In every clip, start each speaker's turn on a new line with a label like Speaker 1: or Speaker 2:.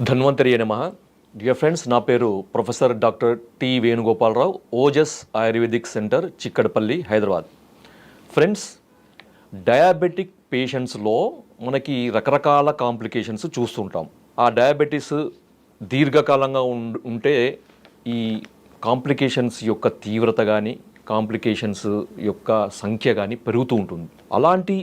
Speaker 1: ధన్వంతరి నమః. Dear friends, నా పేరు professor doctor T Venugopalarao, Ojas ayurvedic centre, Chikkadapalli, Hyderabad. Friends, diabetic పేషెంట్స్లో మనకి రకరకాల కాంప్లికేషన్స్ చూస్తుంటాం. ఆ డయాబెటీస్ దీర్ఘకాలంగా ఉంటే ఈ కాంప్లికేషన్స్ యొక్క తీవ్రత కానీ కాంప్లికేషన్స్ యొక్క సంఖ్య కానీ పెరుగుతూ ఉంటుంది. అలాంటి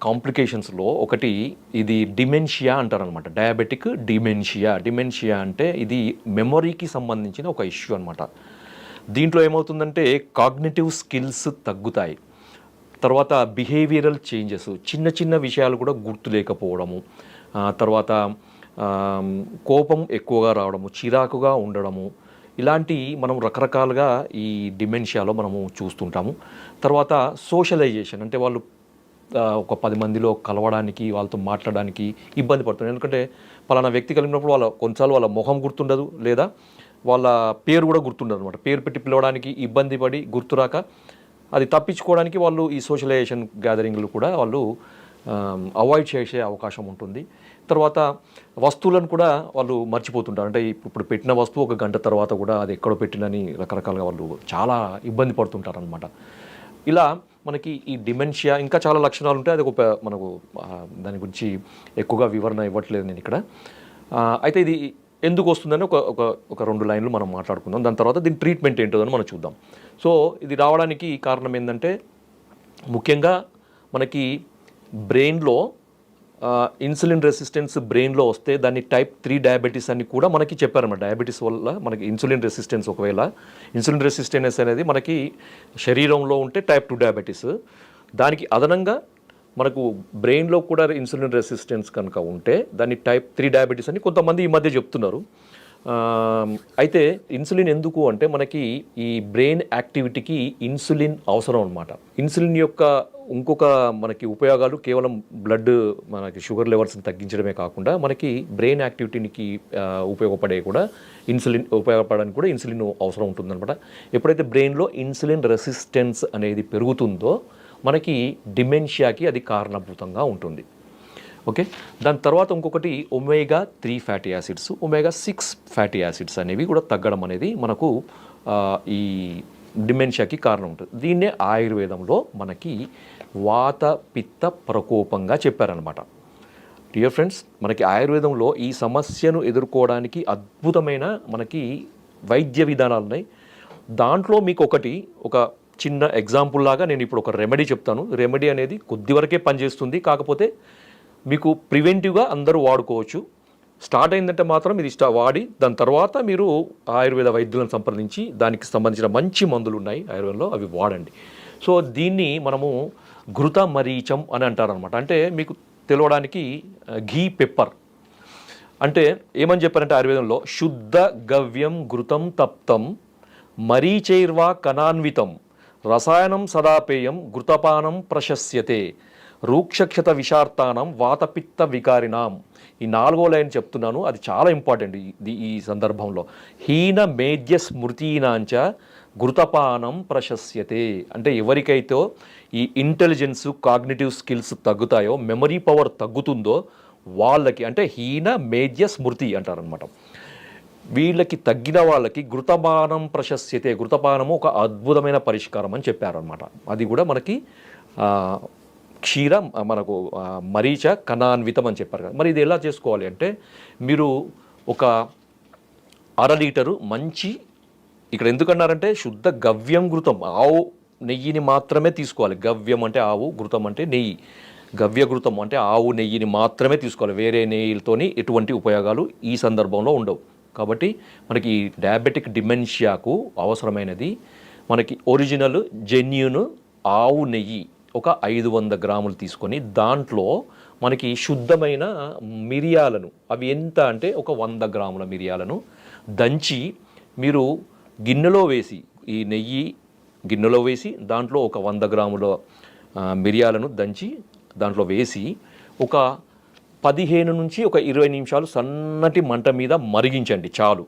Speaker 1: కాంప్లికేషన్స్లో ఒకటి ఇది డిమెన్షియా అంటారనమాట. డయాబెటిక్ డిమెన్షియా అంటే ఇది మెమొరీకి సంబంధించిన ఒక ఇష్యూ అనమాట. దీంట్లో ఏమవుతుందంటే కాగ్నిటివ్ స్కిల్స్ తగ్గుతాయి. తర్వాత బిహేవియరల్ చేంజెస్, చిన్న చిన్న విషయాలు కూడా గుర్తు లేకపోవడము, తర్వాత కోపం ఎక్కువగా రావడము, చిరాకుగా ఉండడము, ఇలాంటి మనం రకరకాలుగా ఈ డిమెన్షియాలో మనము చూస్తుంటాము. తర్వాత సోషలైజేషన్ అంటే వాళ్ళు ఒక 10 మందిలో కలవడానికి, వాళ్ళతో మాట్లాడడానికి ఇబ్బంది పడుతున్నారు. ఎందుకంటే పలానా వ్యక్తి కలిగినప్పుడు కొన్నిసార్లు వాళ్ళ మొహం గుర్తుండదు, లేదా వాళ్ళ పేరు కూడా గుర్తుండదు అనమాట. పేరు పెట్టి పిలవడానికి ఇబ్బంది పడి గుర్తురాక అది తప్పించుకోవడానికి వాళ్ళు ఈ సోషలైజేషన్ గ్యాదరింగ్లు కూడా వాళ్ళు అవాయిడ్ చేసే అవకాశం ఉంటుంది. తర్వాత వస్తువులను కూడా వాళ్ళు మర్చిపోతుంటారు. అంటే ఇప్పుడు పెట్టిన వస్తువు ఒక గంట తర్వాత కూడా అది ఎక్కడో పెట్టినని రకరకాలుగా వాళ్ళు చాలా ఇబ్బంది పడుతుంటారు అనమాట. ఇలా మనకి ఈ డిమెన్షియా ఇంకా చాలా లక్షణాలు ఉంటాయి. అది మనకు దాని గురించి ఎక్కువగా వివరణ ఇవ్వట్లేదు నేను ఇక్కడ. అయితే ఇది ఎందుకు వస్తుందని ఒక 2 లైన్లు మనం మాట్లాడుకుందాం. దాని తర్వాత దీని ట్రీట్మెంట్ ఏంటో అని మనం చూద్దాం. సో ఇది రావడానికి కారణం ఏంటంటే ముఖ్యంగా మనకి బ్రెయిన్లో ఇన్సులిన్ రెసిస్టెన్స్ బ్రెయిన్లో వస్తే దాన్ని టైప్ 3 డయాబెటీస్ అని కూడా మనకి చెప్పారన్నమాట. డయాబెటీస్ వల్ల మనకి ఇన్సులిన్ రెసిస్టెన్స్, ఒకవేళ ఇన్సులిన్ రెసిస్టెన్స్ అనేది మనకి శరీరంలో ఉంటే టైప్ 2 డయాబెటీస్, దానికి అదనంగా మనకు బ్రెయిన్లో కూడా ఇన్సులిన్ రెసిస్టెన్స్ కనుక ఉంటే దాన్ని టైప్ 3 డయాబెటీస్ అని కొంతమంది ఈ మధ్య చెప్తున్నారు. అయితే ఇన్సులిన్ ఎందుకు అంటే మనకి ఈ బ్రెయిన్ యాక్టివిటీకి ఇన్సులిన్ అవసరం అనమాట. ఇన్సులిన్ యొక్క ఇంకొక మనకి ఉపయోగాలు కేవలం బ్లడ్ మనకి షుగర్ లెవెల్స్ని తగ్గించడమే కాకుండా మనకి బ్రెయిన్ యాక్టివిటీకి ఉపయోగపడే కూడా ఉపయోగపడడానికి కూడా ఇన్సులిన్ అవసరం ఉంటుందన్నమాట. ఎప్పుడైతే బ్రెయిన్లో ఇన్సులిన్ రెసిస్టెన్స్ అనేది పెరుగుతుందో మనకి డిమెన్షియాకి అది కారణభూతంగా ఉంటుంది. ఓకే, దాని తర్వాత ఇంకొకటి omega 3 fatty acids, omega 6 fatty acids అనేవి కూడా తగ్గడం అనేది మనకు ఈ డిమెన్షియాకి కారణం ఉంటుంది. దీన్నే ఆయుర్వేదంలో మనకి వాత పిత్త ప్రకోపంగా చెప్పారనమాట. డియర్ ఫ్రెండ్స్, మనకి ఆయుర్వేదంలో ఈ సమస్యను ఎదుర్కోవడానికి అద్భుతమైన మనకి వైద్య విధానాలు ఉన్నాయి. దాంట్లో మీకు ఒక చిన్న ఎగ్జాంపుల్ లాగా నేను ఇప్పుడు ఒక రెమెడీ చెప్తాను. రెమెడీ అనేది కొద్ది వరకే పనిచేస్తుంది, కాకపోతే మీకు ప్రివెంటివ్గా అందరూ వాడుకోవచ్చు. స్టార్ట్ అయిందంటే మాత్రం ఇది వాడి దాని తర్వాత మీరు ఆయుర్వేద వైద్యులను సంప్రదించి దానికి సంబంధించిన మంచి మందులు ఉన్నాయి ఆయుర్వేదంలో, అవి వాడండి. సో దీన్ని మనము ఘృత మరీచం అని అంటారనమాట. అంటే మీకు తెలవడానికి ఘీ పెప్పర్ అంటే ఏమని చెప్పారంటే ఆయుర్వేదంలో శుద్ధ గవ్యం ఘృతం తప్తం మరీచైర్వా కణాన్వితం రసాయనం సదాపేయం ఘృతపానం ప్రశస్యతే రూక్షక్షత విషార్తానం వాతపిత్త వికారినాం. ఈ 4వ లైన్ చెప్తున్నాను, అది చాలా ఇంపార్టెంట్ ఈ సందర్భంలో. హీన మేధ్య స్మృతీనాంచ ఘృతపానం ప్రశస్యతే. అంటే ఎవరికైతే ఈ ఇంటెలిజెన్స్, కాగ్నిటివ్ స్కిల్స్ తగ్గుతాయో, మెమరీ పవర్ తగ్గుతుందో వాళ్ళకి, అంటే హీన మేధ్య స్మృతి అంటారనమాట, వీళ్ళకి తగ్గిన వాళ్ళకి ఘృతపానం ప్రశస్యతే, ఘృతపానము ఒక అద్భుతమైన పరిష్కారం అని చెప్పారనమాట. అది కూడా మనకి మనకు మరీచ కణాన్వితం అని చెప్పారు కదా. మరి ఇది ఎలా చేసుకోవాలి అంటే మీరు ఒక 1/2 లీటరు మంచి, ఇక్కడ ఎందుకన్నారంటే శుద్ధ గవ్యం ఘృతం, ఆవు నెయ్యిని మాత్రమే తీసుకోవాలి. గవ్యం అంటే ఆవు, ఘృతం అంటే నెయ్యి. గవ్య ఘృతం అంటే ఆవు నెయ్యిని మాత్రమే తీసుకోవాలి. వేరే నెయ్యిలతోని ఎటువంటి ఉపయోగాలు ఈ సందర్భంలో ఉండవు. కాబట్టి మనకి డయాబెటిక్ డిమెన్షియాకు అవసరమైనది మనకి ఒరిజినల్ జెన్యూన్ ఆవు నెయ్యి ఒక 500 గ్రాములు తీసుకొని దాంట్లో మనకి శుద్ధమైన మిరియాలను, అవి ఎంత అంటే ఒక 100 గ్రాముల మిరియాలను దంచి మీరు గిన్నెలో వేసి, ఈ నెయ్యి గిన్నెలో వేసి దాంట్లో ఒక 100 గ్రాముల మిరియాలను దంచి దాంట్లో వేసి ఒక 15 నుంచి 20 నిమిషాలు సన్నటి మంట మీద మరిగించండి చాలు.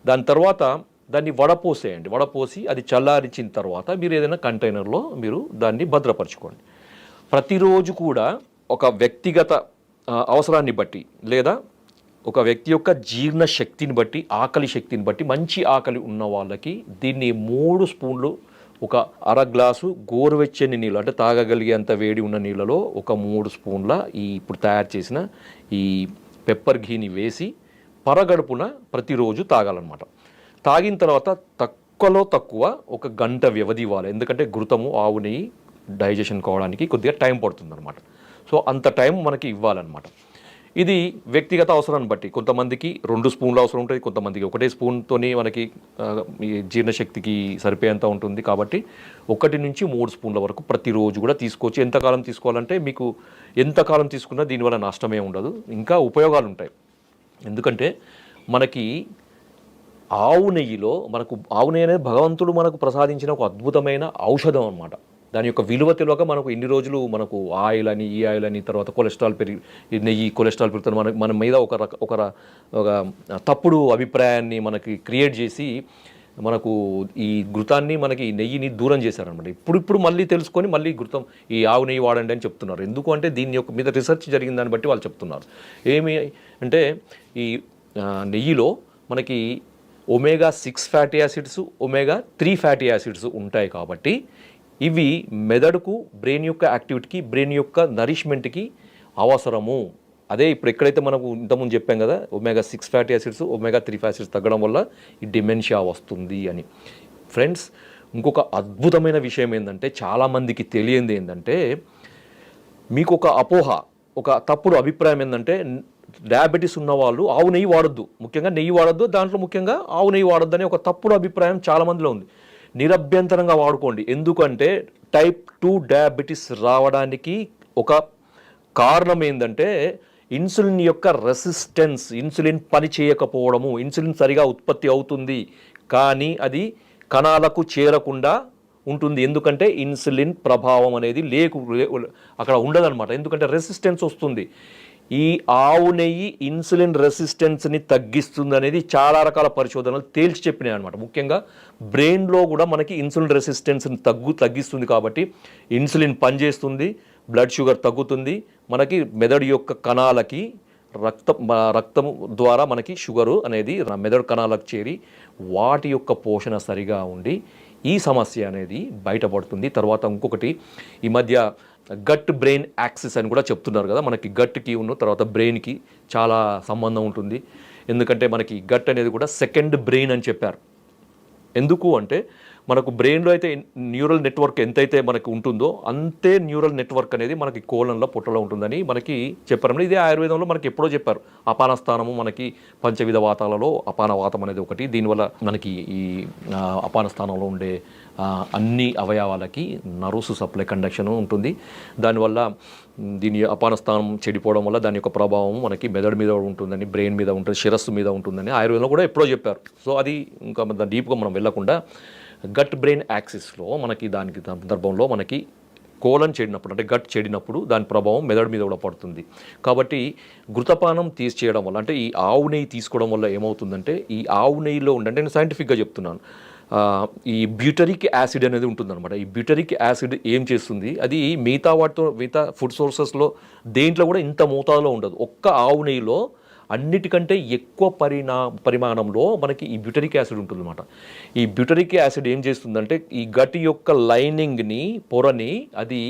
Speaker 1: దాని తర్వాత దాన్ని వడపోసేయండి. వడపోసి అది చల్లారించిన తర్వాత మీరు ఏదైనా కంటైనర్లో మీరు దాన్ని భద్రపరచుకోండి. ప్రతిరోజు కూడా ఒక వ్యక్తిగత అవసరాన్ని బట్టి లేదా ఒక వ్యక్తి యొక్క జీర్ణ శక్తిని బట్టి, ఆకలి శక్తిని బట్టి, మంచి ఆకలి ఉన్న వాళ్ళకి దీన్ని 3 స్పూన్లు ఒక అర గ్లాసు గోరువెచ్చని నీళ్ళు, అంటే తాగగలిగేంత వేడి ఉన్న నీళ్ళలో ఒక 3 స్పూన్ల ఈ ఇప్పుడు తయారు చేసిన ఈ పెప్పర్ ఘీని వేసి పరగడుపున ప్రతిరోజు తాగాలన్నమాట. తాగిన తర్వాత తక్కువలో తక్కువ ఒక గంట వ్యవధి ఇవ్వాలి. ఎందుకంటే ఘృతము, ఆవు నెయ్యి డైజెషన్ కావడానికి కొద్దిగా టైం పడుతుందన్నమాట. సో అంత టైం మనకి ఇవ్వాలన్నమాట. ఇది వ్యక్తిగత అవసరాన్ని బట్టి కొంతమందికి 2 స్పూన్లు అవసరం ఉంటుంది, కొంతమందికి 1 స్పూన్తోనే మనకి ఈ జీర్ణశక్తికి సరిపోయేంత ఉంటుంది. కాబట్టి 1 నుంచి 3 స్పూన్ల వరకు ప్రతిరోజు కూడా తీసుకోవచ్చు. ఎంతకాలం తీసుకోవాలంటే మీకు ఎంతకాలం తీసుకున్నా దీనివల్ల నష్టమే ఉండదు, ఇంకా ఉపయోగాలు ఉంటాయి. ఎందుకంటే మనకి ఆవు నెయ్యిలో ఆవు నెయ్యి అనేది భగవంతుడు మనకు ప్రసాదించిన ఒక అద్భుతమైన ఔషధం అన్నమాట. దాని యొక్క విలువ తెలియక మనకు ఇన్ని రోజులు మనకు ఆయిల్ అని, ఈ ఆయిల్ అని, తర్వాత కొలెస్ట్రాల్ నెయ్యి కొలెస్ట్రాల్ పెరుగుతుంది మన మీద ఒక తప్పుడు అభిప్రాయాన్ని మనకి క్రియేట్ చేసి మనకు ఈ ఘృతాన్ని, మనకి నెయ్యిని దూరం చేశారనమాట. ఇప్పుడు మళ్ళీ తెలుసుకొని మళ్ళీ ఘృతం, ఈ ఆవు నెయ్యి వాడండి అని చెప్తున్నారు. ఎందుకు అంటే దీని యొక్క మీద రీసెర్చ్ జరిగిన దాన్ని బట్టి వాళ్ళు చెప్తున్నారు. ఏమి అంటే ఈ నెయ్యిలో మనకి omega 6 fatty acids, omega 3 fatty acids ఉంటాయి. కాబట్టి ఇవి మెదడుకు, బ్రెయిన్ యొక్క యాక్టివిటీకి, బ్రెయిన్ యొక్క నరిష్మెంట్కి అవసరము. అదే ఇప్పుడు ఎక్కడైతే మనకు ఇంతకుముందు చెప్పాం కదా, omega 6 fatty acids, omega 3 fatty acids తగ్గడం వల్ల ఈ డిమెన్షియా వస్తుంది అని. ఫ్రెండ్స్, ఇంకొక అద్భుతమైన విషయం ఏంటంటే, చాలామందికి తెలియంది ఏంటంటే, మీకు ఒక అపోహ, ఒక తప్పుడు అభిప్రాయం ఏంటంటే, డయాబెటీస్ ఉన్న వాళ్ళు ఆవు నెయ్యి వాడొద్దు, ముఖ్యంగా నెయ్యి వాడొద్దు, దాంట్లో ముఖ్యంగా ఆవు నెయ్యి వాడొద్దు అనే ఒక తప్పుడు అభిప్రాయం చాలామందిలో ఉంది. నిరభ్యంతరంగా వాడుకోండి. ఎందుకంటే టైప్ 2 డయాబెటీస్ రావడానికి ఒక కారణం ఏంటంటే ఇన్సులిన్ యొక్క రెసిస్టెన్స్, ఇన్సులిన్ పని చేయకపోవడము. ఇన్సులిన్ సరిగా ఉత్పత్తి అవుతుంది కానీ అది కణాలకు చేరకుండా ఉంటుంది. ఎందుకంటే ఇన్సులిన్ ప్రభావం అనేది అక్కడ ఉండదన్నమాట. ఎందుకంటే రెసిస్టెన్స్ వస్తుంది. ఈ ఆవు నెయ్యి ఇన్సులిన్ రెసిస్టెన్స్ని తగ్గిస్తుంది అనేది చాలా రకాల పరిశోధనలు తేల్చి చెప్పినాయి అనమాట. ముఖ్యంగా బ్రెయిన్లో కూడా మనకి ఇన్సులిన్ రెసిస్టెన్స్ని తగ్గిస్తుంది. కాబట్టి ఇన్సులిన్ పనిచేస్తుంది, బ్లడ్ షుగర్ తగ్గుతుంది, మనకి మెదడు యొక్క కణాలకి రక్తం ద్వారా మనకి షుగరు అనేది మెదడు కణాలకు చేరి వాటి యొక్క పోషణ సరిగా ఉండి ఈ సమస్య అనేది బయటపడుతుంది. తర్వాత ఇంకొకటి, ఈ మధ్య గట్ బ్రెయిన్ యాక్సిస్ అని కూడా చెప్తున్నారు కదా. మనకి గట్కి తర్వాత బ్రెయిన్కి చాలా సంబంధం ఉంటుంది. ఎందుకంటే మనకి గట్ అనేది కూడా సెకండ్ బ్రెయిన్ అని చెప్పారు. ఎందుకు అంటే మనకు బ్రెయిన్లో అయితే న్యూరల్ నెట్వర్క్ ఎంతైతే మనకు ఉంటుందో అంతే న్యూరల్ నెట్వర్క్ అనేది మనకి కోలంలో, పొట్టలో ఉంటుందని మనకి చెప్పారు. ఇదే ఆయుర్వేదంలో మనకి ఎప్పుడో చెప్పారు. అపాన స్థానము, మనకి పంచవిధ వాతాలలో అపాన వాతం అనేది ఒకటి. దీనివల్ల మనకి ఈ అపాన స్థానంలో ఉండే అన్ని అవయవాలకి నర్వ్స్ సప్లై, కండక్షన్ ఉంటుంది. దానివల్ల దీని అపాన స్థానం చెడిపోవడం వల్ల దాని యొక్క ప్రభావం మనకి మెదడు మీద ఉంటుందని, బ్రెయిన్ మీద ఉంటుంది, శిరస్సు మీద ఉంటుందని ఆయుర్వేదంలో కూడా ఎప్పుడో చెప్పారు. సో అది ఇంకా డీప్గా మనం వెళ్ళకుండా గట్ బ్రెయిన్ యాక్సిస్లో మనకి దానికి సందర్భంలో మనకి కోలన్ చెడినప్పుడు, అంటే గట్ చెడినప్పుడు దాని ప్రభావం మెదడు మీద కూడా పడుతుంది. కాబట్టి ఘృతపానం తీసేయడం వల్ల, అంటే ఈ ఆవు నెయ్యి తీసుకోవడం వల్ల ఏమవుతుందంటే, ఈ ఆవు నెయ్యిలో ఉండంటే నేను సైంటిఫిక్గా చెప్తున్నాను, ఈ బ్యూటరిక్ యాసిడ్ అనేది ఉంటుందన్నమాట. ఈ బ్యూటరిక్ యాసిడ్ ఏం చేస్తుంది, అది మిగతా ఫుడ్ సోర్సెస్లో దేంట్లో కూడా ఇంత మోతాదులో ఉండదు. ఒక్క ఆవు నెయ్యిలో అన్నిటికంటే ఎక్కువ పరిమాణంలో మనకి ఈ బ్యూటరిక్ యాసిడ్ ఉంటుందన్నమాట. ఈ బ్యూటరిక్ యాసిడ్ ఏం చేస్తుందంటే ఈ గట్ యొక్క లైనింగ్ని, పొరని అది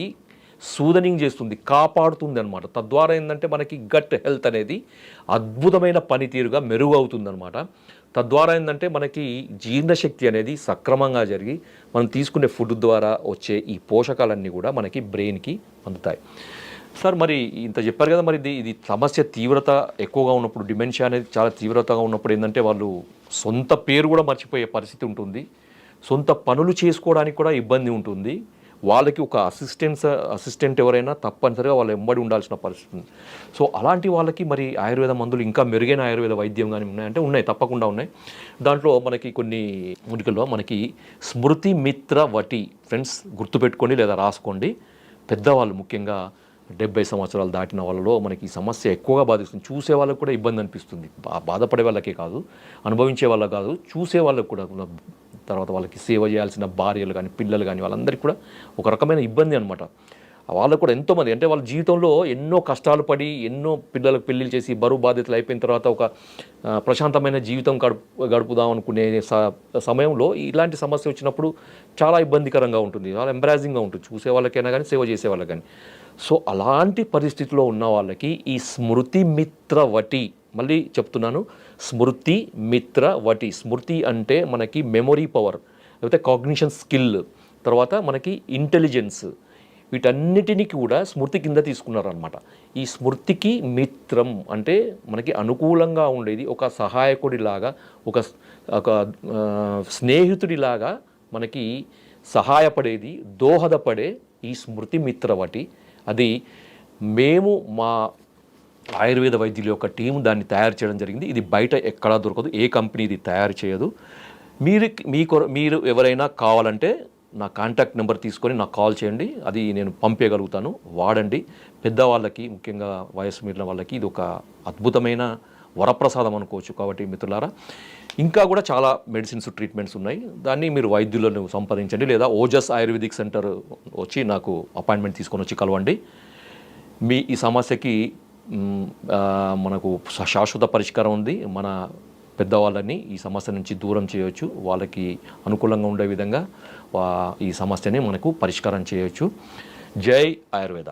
Speaker 1: సూదనింగ్ చేస్తుంది, కాపాడుతుంది అనమాట. తద్వారా ఏంటంటే మనకి గట్ హెల్త్ అనేది అద్భుతమైన పనితీరుగా మెరుగవుతుందన్నమాట. తద్వారా ఏంటంటే మనకి జీర్ణశక్తి అనేది సక్రమంగా జరిగి మనం తీసుకునే ఫుడ్ ద్వారా వచ్చే ఈ పోషకాలన్నీ కూడా మనకి బ్రెయిన్కి అందుతాయి. సార్, మరి ఇంత చెప్పారు కదా, మరి ఇది సమస్య తీవ్రత ఎక్కువగా ఉన్నప్పుడు, డిమెన్షియా అనేది చాలా తీవ్రతగా ఉన్నప్పుడు ఏంటంటే వాళ్ళు సొంత పేరు కూడా మర్చిపోయే పరిస్థితి ఉంటుంది, సొంత పనులు చేసుకోవడానికి కూడా ఇబ్బంది ఉంటుంది. వాళ్ళకి ఒక అసిస్టెంట్ ఎవరైనా తప్పనిసరిగా వాళ్ళు ఎంబడి ఉండాల్సిన పరిస్థితి ఉంది. సో అలాంటి వాళ్ళకి మరి ఆయుర్వేద మందులు, ఇంకా మెరుగైన ఆయుర్వేద వైద్యం కానీ ఉన్నాయంటే ఉన్నాయి, తప్పకుండా ఉన్నాయి. దాంట్లో మనకి కొన్ని మూలికల్లో మనకి స్మృతి మిత్ర వటి, ఫ్రెండ్స్ గుర్తుపెట్టుకోండి లేదా రాసుకోండి. పెద్దవాళ్ళు ముఖ్యంగా 70 సంవత్సరాలు దాటిన వాళ్ళలో మనకి ఈ సమస్య ఎక్కువగా బాధిస్తుంది. చూసే వాళ్ళకు కూడా ఇబ్బంది అనిపిస్తుంది. బాధపడే వాళ్ళకే కాదు, అనుభవించే వాళ్ళకి కాదు, చూసే వాళ్ళకు కూడా, తర్వాత వాళ్ళకి సేవ చేయాల్సిన భార్యలు కానీ, పిల్లలు కానీ, వాళ్ళందరికీ కూడా ఒక రకమైన ఇబ్బంది అనమాట. వాళ్ళకు కూడా ఎంతోమంది అంటే వాళ్ళ జీవితంలో ఎన్నో కష్టాలు పడి ఎన్నో పిల్లలకు పెళ్ళిళ్ళు చేసి బరువు బాధ్యతలు అయిపోయిన తర్వాత ఒక ప్రశాంతమైన జీవితం గడుపుదాం అనుకునే సమయంలో ఇలాంటి సమస్య వచ్చినప్పుడు చాలా ఇబ్బందికరంగా ఉంటుంది, చాలా ఎంబరాజింగ్గా ఉంటుంది చూసే వాళ్ళకైనా కానీ సేవ చేసే వాళ్ళకి కానీ. సో అలాంటి పరిస్థితిలో ఉన్న వాళ్ళకి ఈ స్మృతి మిత్ర వటి, మళ్ళీ చెప్తున్నాను, స్మృతి మిత్ర వటి. స్మృతి అంటే మనకి మెమొరీ పవర్, లేకపోతే కాగ్నిషన్ స్కిల్, తర్వాత మనకి ఇంటెలిజెన్స్, వీటన్నిటినీ కూడా స్మృతి కింద తీసుకున్నారనమాట. ఈ స్మృతికి మిత్రం అంటే మనకి అనుకూలంగా ఉండేది, ఒక సహాయకుడిలాగా, ఒక స్నేహితుడిలాగా మనకి సహాయపడేది, దోహదపడే ఈ స్మృతి మిత్రవటి. అది మేము మా ఆయుర్వేద వైద్యుల యొక్క టీం దాన్ని తయారు చేయడం జరిగింది. ఇది బయట ఎక్కడా దొరకదు, ఏ కంపెనీ ఇది తయారు చేయదు. మీరు ఎవరైనా కావాలంటే నా కాంటాక్ట్ నెంబర్ తీసుకొని నాకు కాల్ చేయండి, అది నేను పంపేయగలుగుతాను. వాడండి. పెద్దవాళ్ళకి, ముఖ్యంగా వయసు మీరిన వాళ్ళకి ఇది ఒక అద్భుతమైన వరప్రసాదం అనుకోవచ్చు. కాబట్టి మిత్రులారా, ఇంకా కూడా చాలా మెడిసిన్స్, ట్రీట్మెంట్స్ ఉన్నాయి. దాన్ని మీరు వైద్యులను సంప్రదించండి, లేదా ఓజస్ ఆయుర్వేదిక్ సెంటర్ వచ్చి నాకు అపాయింట్మెంట్ తీసుకొని వచ్చి కలవండి. మీ ఈ సమస్యకి మనకు శాశ్వత పరిష్కారం ఉంది. మన పెద్దవాళ్ళని ఈ సమస్య నుంచి దూరం చేయవచ్చు, వాళ్ళకి అనుకూలంగా ఉండే విధంగా ఈ సమస్యని మనకు పరిష్కారం చేయవచ్చు. జై ఆయుర్వేద.